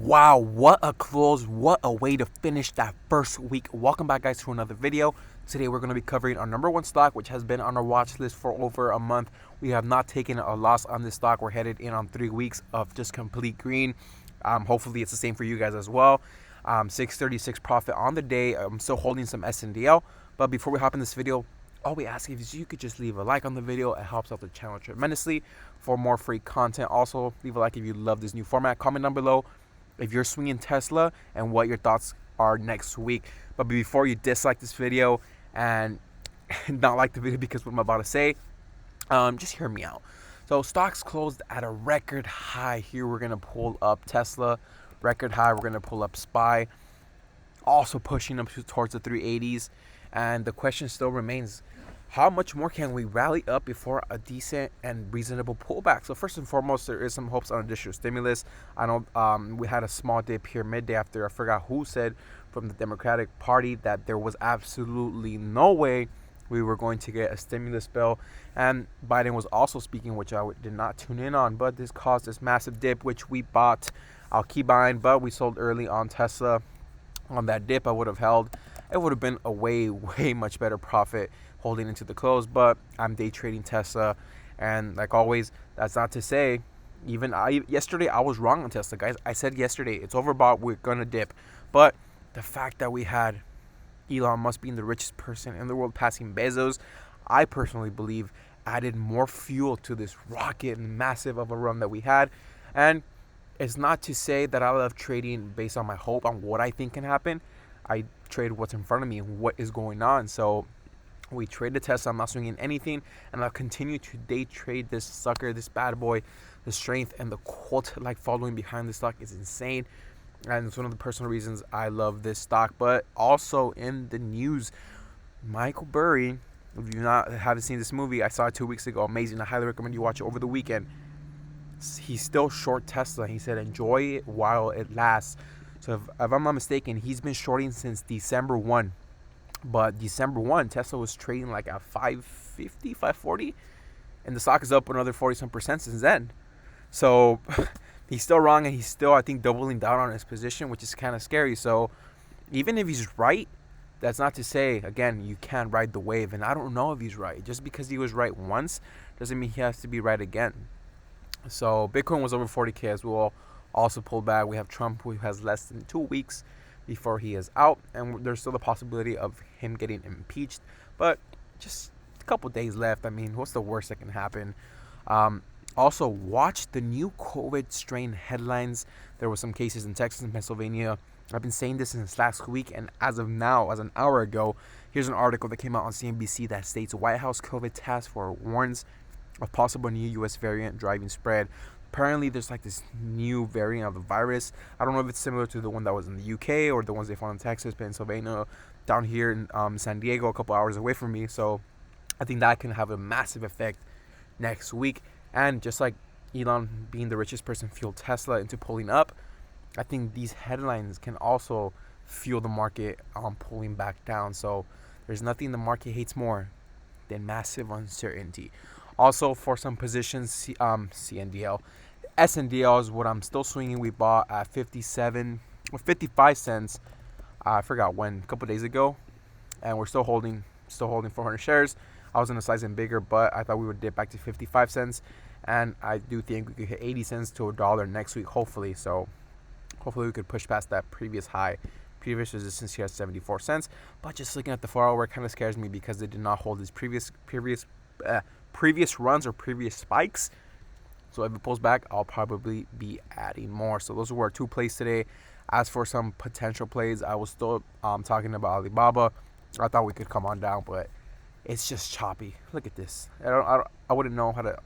Wow, what a close, what a way to finish that first week. Welcome back, guys, to another video. Today we're going to be covering our number one stock, which has been on our watch list for over a month. We have not taken a loss on this stock. We're headed in on 3 weeks of just complete green. Hopefully it's the same for you guys as well. 636 profit on the day. I'm still holding some SNDL, but before we hop in this video, all we ask is you could just leave a like on the video. It helps out the channel tremendously for more free content. Also, leave a like if you love this new format. Comment down below if you're swinging Tesla and what your thoughts are next week. But before you dislike this video and not like the video because of what I'm about to say, just hear me out. So stocks closed at a record high. Here we're gonna pull up Tesla, record high. We're gonna pull up SPY, also pushing them towards the 380s. And the question still remains, how much more can we rally up before a decent and reasonable pullback? So first and foremost, there is some hopes on additional stimulus. I know we had a small dip here midday after I forgot who said from the Democratic Party that there was absolutely no way we were going to get a stimulus bill. And Biden was also speaking, which I did not tune in on, but this caused this massive dip, which we bought. I'll keep buying, but we sold early on Tesla. On that dip, I would have held. It would have been a way much better profit holding into the close, but I'm day trading Tesla. And like always, that's not to say, yesterday I was wrong on Tesla, guys. I said yesterday it's overbought, we're gonna dip. But the fact that we had Elon Musk being the richest person in the world, passing Bezos, I personally believe added more fuel to this rocket and massive of a run that we had. And it's not to say that I love trading based on my hope on what I think can happen. I trade what's in front of me and what is going on. So we traded Tesla. I'm not swinging anything, and I'll continue to day trade this sucker, this bad boy. The strength and the cult like following behind this stock is insane, and it's one of the personal reasons I love this stock. But also in the news, Michael Burry, if you haven't seen this movie, I saw it 2 weeks ago. Amazing. I highly recommend you watch it over the weekend. He's still short Tesla. He said enjoy it while it lasts. So if I'm not mistaken, he's been shorting since December 1. But December 1, Tesla was trading like at 550, 540. And the stock is up another 40-some% since then. So he's still wrong, and he's still, I think, doubling down on his position, which is kind of scary. So even if he's right, that's not to say, again, you can't ride the wave. And I don't know if he's right. Just because he was right once doesn't mean he has to be right again. So Bitcoin was over 40K as well. Also pulled back. We have Trump, who has less than 2 weeks before he is out, and there's still the possibility of him getting impeached, but just a couple days left. I mean, what's the worst that can happen? Also, watch the new COVID strain headlines. There were some cases in Texas and Pennsylvania. I've been saying this since last week, and as of now, as an hour ago, here's an article that came out on CNBC that states White House COVID task force warns of possible new U.S. variant driving spread. Apparently, there's like this new variant of the virus. I don't know if it's similar to the one that was in the UK or the ones they found in Texas, Pennsylvania, down here in San Diego, a couple hours away from me. So I think that can have a massive effect next week. And just like Elon being the richest person fueled Tesla into pulling up, I think these headlines can also fuel the market on pulling back down. So there's nothing the market hates more than massive uncertainty. Also, for some positions, CNDL, SNDL is what I'm still swinging. We bought at 57 or 55 cents. I forgot when, a couple days ago, and we're still holding 400 shares. I was gonna size in bigger, but I thought we would dip back to 55 cents, and I do think we could hit 80 cents to $1 next week, hopefully. So hopefully we could push past that previous high. Previous resistance here at 74 cents. But just looking at the 4-hour kind of scares me because they did not hold these previous runs or previous spikes. So if it pulls back, I'll probably be adding more. So those were our 2 plays today. As for some potential plays, I was still talking about Alibaba. I thought we could come on down, but it's just choppy. Look at this. I wouldn't know how to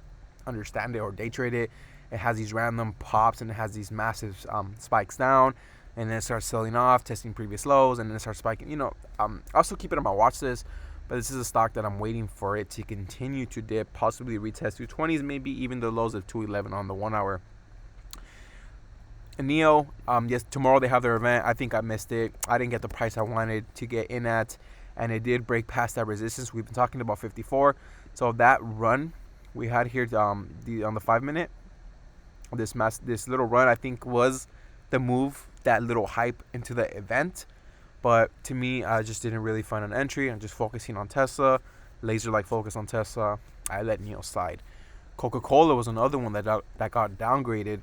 understand it or day trade it. It has these random pops, and it has these massive spikes down, and then it starts selling off, testing previous lows, and then it starts spiking. You know, I'll still keep it on my watch list. But this is a stock that I'm waiting for it to continue to dip, possibly retest 220s, maybe even the lows of 211 on the 1 hour. And Neo, yes, tomorrow they have their event. I think I missed it. I didn't get the price I wanted to get in at, and it did break past that resistance. We've been talking about 54. So that run we had here on the 5 minute, this little run, I think was the move, that little hype into the event. But to me, I just didn't really find an entry. I'm just focusing on Tesla, laser like focus on Tesla. I let NIO slide. Coca-Cola was another one that got downgraded,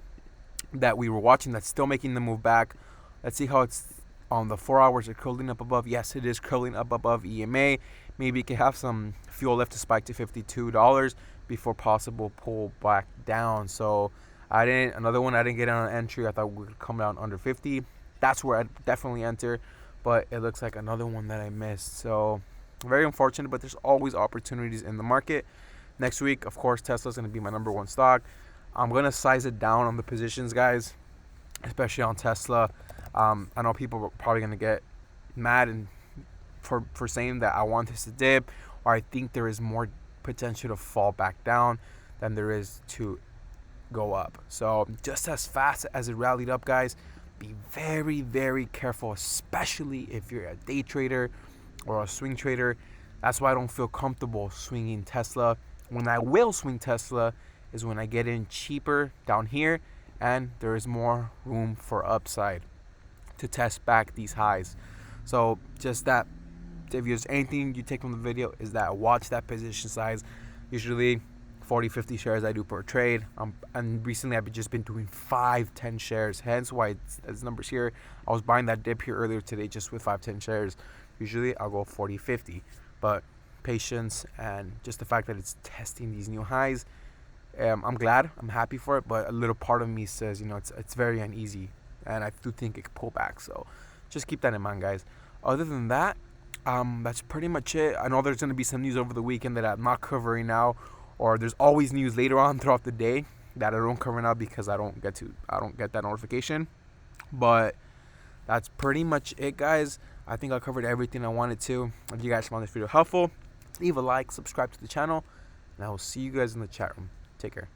that we were watching, that's still making the move back. Let's see how it's on the 4 hours. Are curling up above. Yes, it is curling up above EMA. Maybe it can have some fuel left to spike to $52 before possible pull back down. So another one I didn't get on an entry. I thought we would come down under 50. That's where I'd definitely enter, but it looks like another one that I missed. So very unfortunate, but there's always opportunities in the market. Next week, of course, Tesla's going to be my number one stock. I'm going to size it down on the positions, guys, especially on Tesla. I know people are probably going to get mad and for saying that I want this to dip, or I think there is more potential to fall back down than there is to go up. So just as fast as it rallied up, guys, be very, very careful, especially if you're a day trader or a swing trader. That's why I don't feel comfortable swinging Tesla. When I will swing Tesla is when I get in cheaper down here and there is more room for upside to test back these highs. So just that, if there's anything you take from the video, is that watch that position size. Usually 40-50 shares I do per trade, and recently I've just been doing 5-10 shares, hence why it's numbers here. I was buying that dip here earlier today just with 5-10 shares. Usually I'll go 40-50, but patience and just the fact that it's testing these new highs, I'm glad, I'm happy for it, but a little part of me says, it's very uneasy, and I do think it could pull back. So just keep that in mind, guys. Other than that, that's pretty much it. I know there's going to be some news over the weekend that I'm not covering now, or there's always news later on throughout the day that I don't cover now because I don't get that notification. But that's pretty much it, guys. I think I covered everything I wanted to. If you guys found this video helpful, leave a like, subscribe to the channel, and I will see you guys in the chat room. Take care.